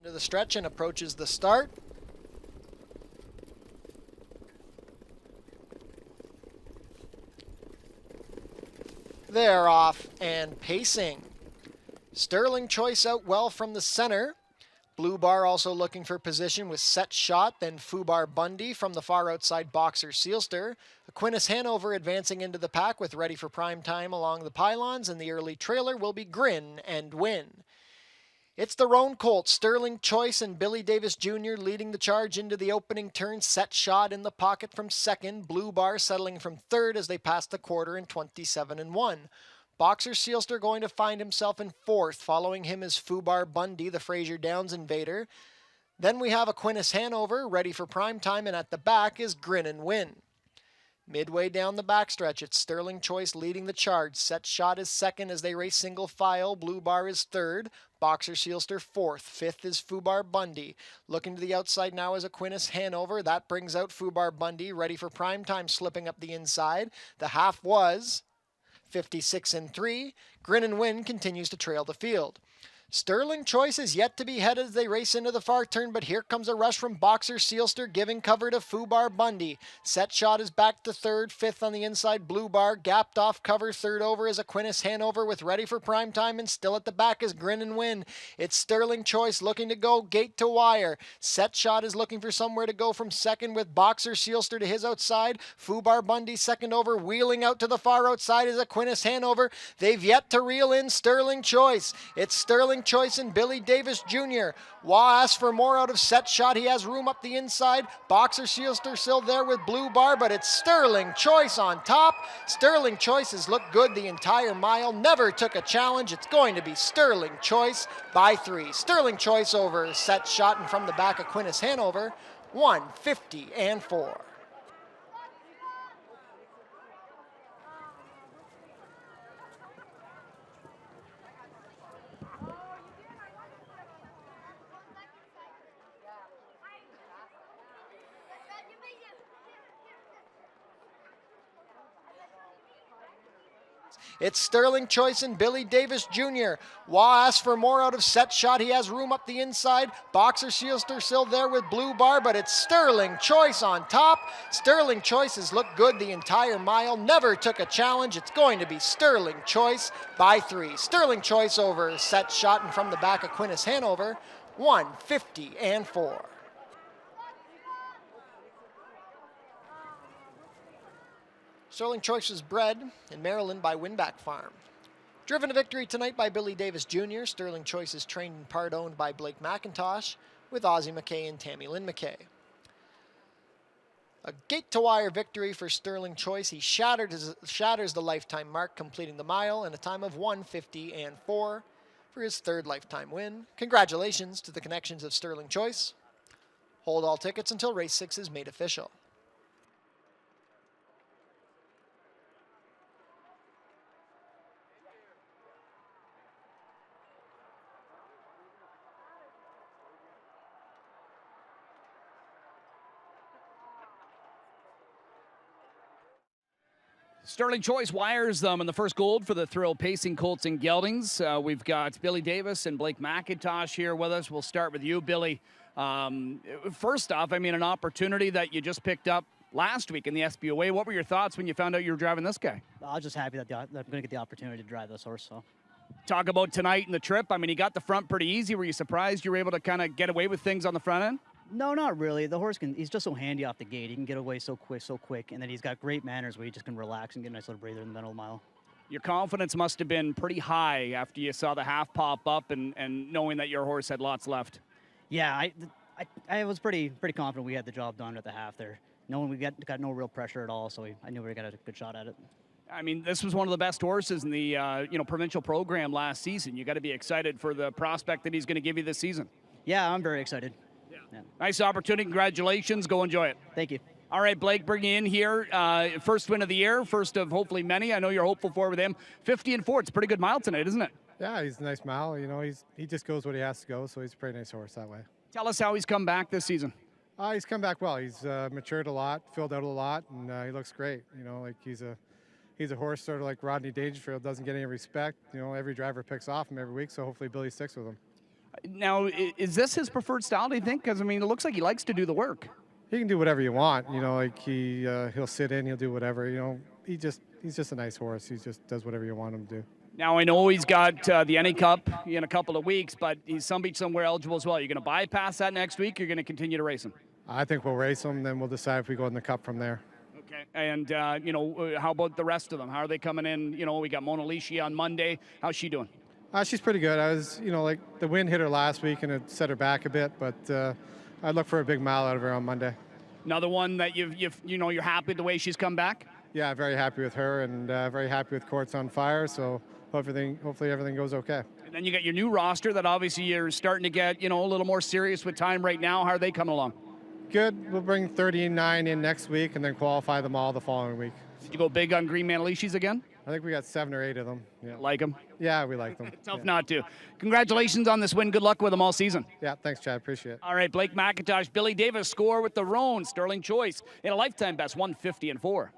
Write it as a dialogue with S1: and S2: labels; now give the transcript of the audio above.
S1: Into the stretch and approaches the start. They're off and pacing. Sterling Choice out well from the center. Blue Bar also looking for position with Set Shot, then Fubar Bundy from the far outside Boxer Sealster. Aquinas Hanover advancing into the pack with Ready for Prime Time along the pylons, and the early trailer will be Grin and Win. It's the Roan Colts, Sterling Choice and Billy Davis Jr. leading the charge into the opening turn. Set Shot in the pocket from second. Blue Bar settling from third as they pass the quarter in 27-1. Boxer Sealster going to find himself in fourth. Following him is Fubar Bundy, the Fraser Downs invader. Then we have Aquinas Hanover, Ready for Prime Time, and at the back is Grin and Win. Midway down the backstretch, it's Sterling Choice leading the charge. Set Shot is second as they race single file. Blue Bar is third. Boxer Sealster fourth. Fifth is Fubar Bundy. Looking to the outside now is Aquinas Hanover. That brings out Fubar Bundy. Ready for Prime Time slipping up the inside. The half was 56-3. Grin and Win continues to trail the field. Sterling Choice is yet to be headed as they race into the far turn, but here comes a rush from Boxer Sealster, giving cover to Fubar Bundy. Set Shot is back to third, fifth on the inside, Blue Bar, gapped off cover, third over is Aquinas Hanover with Ready for Prime Time, and still at the back is Grin and Win. It's Sterling Choice looking to go gate to wire. Set Shot is looking for somewhere to go from second with Boxer Sealster to his outside. Fubar Bundy second over, wheeling out to the far outside is Aquinas Hanover. They've yet to reel in Sterling Choice. It's Sterling Choice and Billy Davis Jr. Wah asks for more out of Set Shot. He has room up the inside. Boxer Sealster still there with Blue Bar, but it's Sterling Choice on top. Sterling Choice has looked good the entire mile. Never took a challenge. It's going to be Sterling Choice by 3. Sterling Choice over Set Shot, and from the back Aquinas Hanover, 150-4. It's Sterling Choice and Billy Davis Jr. Wah asks for more out of Set Shot. He has room up the inside. Boxer Sealster still there with Blue Bar, but it's Sterling Choice on top. Sterling Choice has looked good the entire mile. Never took a challenge. It's going to be Sterling Choice by 3. Sterling Choice over Set Shot, and from the back Aquinas Hanover, 150-4. Sterling Choice was bred in Maryland by Winback Farm. Driven to victory tonight by Billy Davis Jr., Sterling Choice is trained and part owned by Blake McIntosh with Ozzie McKay and Tammy Lynn McKay. A gate-to-wire victory for Sterling Choice. He shatters the lifetime mark, completing the mile in a time of 150-4 for his third lifetime win. Congratulations to the connections of Sterling Choice. Hold all tickets until race 6 is made official.
S2: Sterling Choice wires them in the first gold for the Thrill Pacing Colts and Geldings. We've got Billy Davis and Blake McIntosh here with us. We'll start with you, Billy. First off, an opportunity that you just picked up last week in the SBOA. What were your thoughts when you found out you were driving this guy?
S3: I was just happy that I'm going to get the opportunity to drive this horse. So,
S2: talk about tonight and the trip. He got the front pretty easy. Were you surprised you were able to kind of get away with things on the front end?
S3: No, not really. The horse he's just so handy off the gate. He can get away so quick, and then he's got great manners where he just can relax and get a nice little breather in the middle of the mile.
S2: Your confidence must have been pretty high after you saw the half pop up and knowing that your horse had lots left.
S3: Yeah, I was pretty confident we had the job done at the half there. Knowing we got no real pressure at all, so I knew we got a good shot at it.
S2: This was one of the best horses in the provincial program last season. You got to be excited for the prospect that he's going to give you this season.
S3: Yeah, I'm very excited.
S2: Yeah. Nice opportunity. Congratulations. Go enjoy it.
S3: Thank you.
S2: All right, Blake, bring you in here. First win of the year, first of hopefully many. I know you're hopeful for with him. 50-4. It's a pretty good mile tonight, isn't it?
S4: Yeah, he's a nice mile. He just goes what he has to go, so he's a pretty nice horse that way.
S2: Tell us how he's come back this season.
S4: He's come back well. He's matured a lot, filled out a lot, and he looks great. He's a horse sort of like Rodney Dangerfield, doesn't get any respect. Every driver picks off him every week, so hopefully Billy sticks with him.
S2: Now, is this his preferred style, do you think? Because, I mean, it looks like he likes to do the work.
S4: He can do whatever you want. You know, like he'll sit in, he'll do whatever. You know, he's just a nice horse. He just does whatever you want him to do.
S2: Now, I know he's got the NA Cup in a couple of weeks, but he's Sun Beach somewhere eligible as well. You're going to bypass that next week? You're going to continue to race him?
S4: I think we'll race him, then we'll decide if we go in the Cup from there.
S2: Okay. And, you know, how about the rest of them? How are they coming in? You know, we got Mona Lisa on Monday. How's she doing?
S4: She's pretty good. I was, you know, like the wind hit her last week and it set her back a bit, but I'd look for a big mile out of her on Monday.
S2: Another one that you're happy the way she's come back?
S4: Yeah, very happy with her and very happy with Courts on Fire. So hopefully everything goes okay.
S2: And then you got your new roster that obviously you're starting to get, you know, a little more serious with time right now. How are they coming along?
S4: Good. We'll bring 39 in next week and then qualify them all the following week.
S2: Did you go big on green Manalishis again?
S4: I think we got 7 or 8 of them. Yeah.
S2: Like them?
S4: Yeah, we like them.
S2: Tough
S4: Yeah.
S2: not to. Congratulations on this win. Good luck with them all season.
S4: Yeah, thanks, Chad. Appreciate it.
S2: All right, Blake McIntosh, Billy Davis score with the roan. Sterling Choice in a lifetime best 150-4.